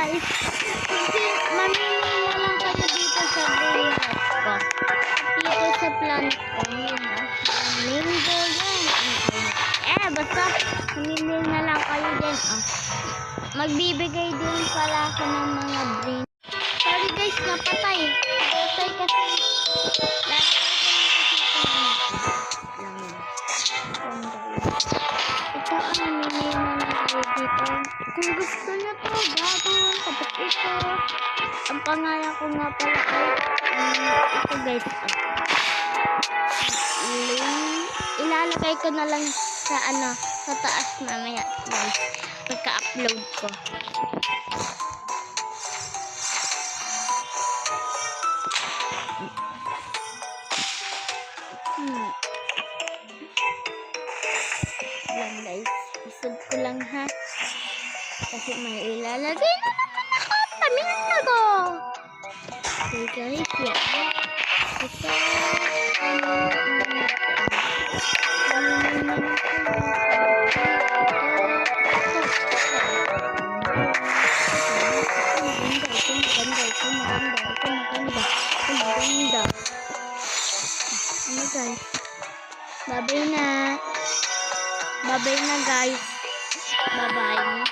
guys. Kasi mamili na lang kayo dito sa buhat ko. Dito sa planet ko. Yun na. Mango yan. Basta mamili na lang kayo din. Magbibigay din pala ako ng mga brain. Sorry guys, napatay. Napatay kasi. Ito ang mamili na lang kayo dito. Kung gusto nyo to, gagawin kapag ito. Ang pangalan ko nga pala ay ito guys. Ilalagay ko na lang sa sa taas mamaya guys. Pagka-upload ko. Yan guys. Isod ko lang ha. Kasi may ilalagay na naman ako. Pamilya ko. Okay guys. Yan. Ito. Maganda. Guys. Bye-bye na. Bye-bye na guys. Bye-bye.